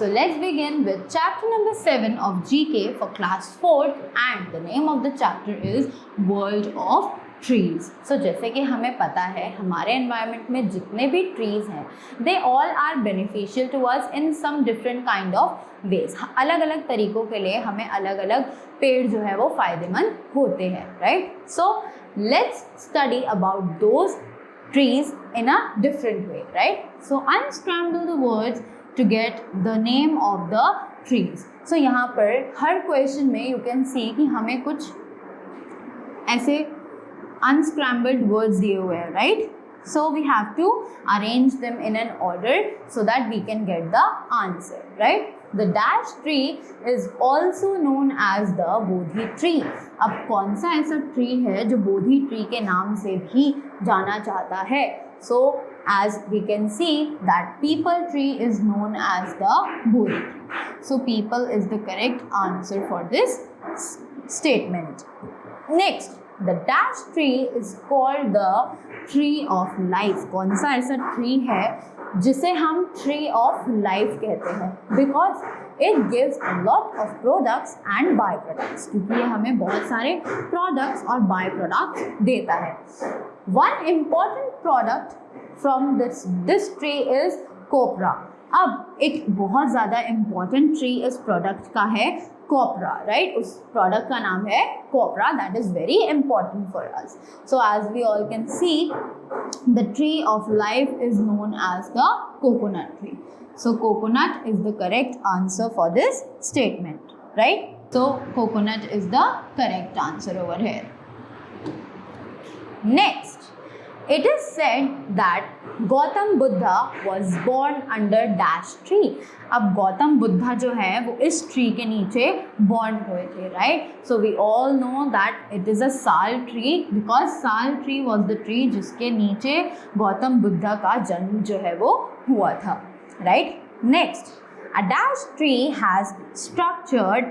So let's begin with chapter number 7 of GK for class 4th, and the name of the chapter is World of trees. So जैसे कि हमें पता है हमारे environment में जितने भी ट्रीज हैं they all are beneficial to us in some different kind of ways. अलग अलग तरीक़ों के लिए हमें अलग अलग पेड़ जो है वो फ़ायदेमंद होते हैं, right. So let's study about those trees in a different way, right. So unscramble the words to get the name of the trees. So यहाँ पर हर क्वेश्चन में यू कैन सी कि हमें कुछ ऐसे unscrambled words दिए हुए हैं, right. So we have to arrange them in an order so that we can get the answer, right. The dash tree is also known as the Bodhi tree. अब कौन सा ऐसा ट्री है जो बोधि tree के नाम से भी जाना चाहता है? So as we can see that people tree is known as the bodhi tree. So people is the correct answer for this statement. Next, the dash tree is called the tree of life. कौन सा ऐसा tree है जिसे हम tree of life कहते हैं? Because it gives a lot of products and byproducts. क्योंकि ये हमें बहुत सारे products और byproducts देता है. One important product from this tree is copra. अब एक बहुत ज़्यादा important tree इस product का है copra, right. उस product का नाम है copra. That is very important for us. So as we all can see, the tree of life is known as the coconut tree. So coconut is the correct answer for this statement, right. So coconut is the correct answer over here. Next, it is said that Gautam Buddha was born under dash tree. अब गौतम बुद्धा जो है वो इस tree के नीचे born हुए थे, right. So we all know that it is a sal tree because sal tree was the tree जिसके नीचे गौतम बुद्धा का जन्म जो है वो हुआ था, right. Next, a dash tree has structures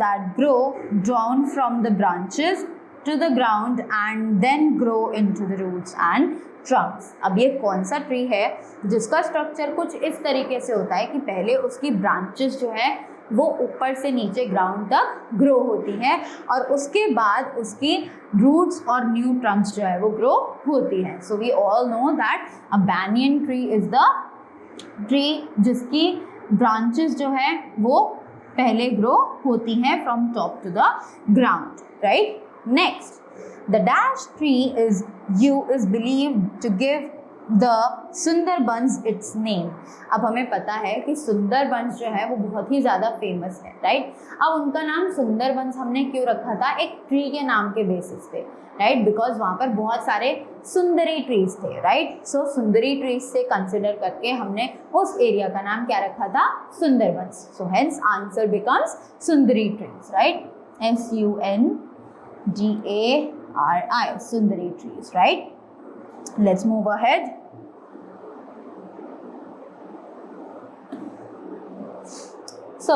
that grow down from the branches to the ground and then grow into the roots and trunks. अब ये कौन सा ट्री है जिसका स्ट्रक्चर कुछ इस तरीके से होता है कि पहले उसकी ब्रांचेस जो है वो ऊपर से नीचे ग्राउंड तक ग्रो होती हैं और उसके बाद उसकी रूट्स और न्यू ट्रंक्स जो है वो ग्रो होती हैं. So we all know that a banyan tree is the tree जिसकी ब्रांचेस जो है वो पहले ग्रो होती हैं from top to the ground, right. Next, the dash tree is believed to give the Sundarbans its name. अब हमें पता है कि सुंदरबंस जो है वो बहुत ही ज़्यादा फेमस है, राइट. अब उनका नाम सुंदरबंस हमने क्यों रखा था? एक ट्री के नाम के बेसिस पे, राइट. बिकॉज वहाँ पर बहुत सारे सुंदरी ट्रीज थे, राइट. सो सुंदरी ट्रीज से कंसिडर करके हमने उस एरिया का नाम क्या रखा था? Sundarbans. So hence answer becomes Sundari trees, right. SUNDARI, Sundari trees, right. Let's move ahead. So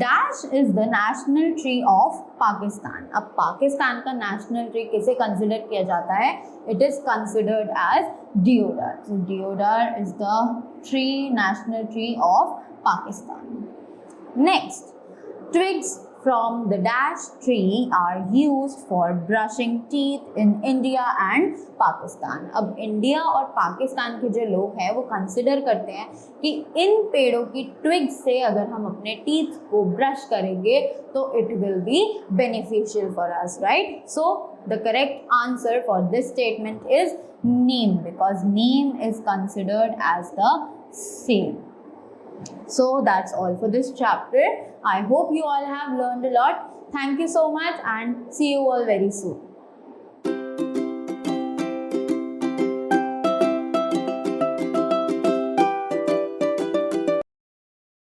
dash is the national tree of Pakistan. अब पाकिस्तान का national tree किसे consider किया जाता है? It is considered as deodar. So deodar is the national tree of Pakistan. Next, twigs from the dash tree are used for brushing teeth in India and Pakistan. अब India और पाकिस्तान के जो लोग हैं वो कंसिडर करते हैं कि इन पेड़ों की ट्विग्स से अगर हम अपने टीथ को ब्रश करेंगे तो it will be beneficial for us, right. So the correct answer for this statement is neem because neem is considered as the same. So that's all for this chapter. I hope you all have learned a lot. Thank you so much and see you all very soon.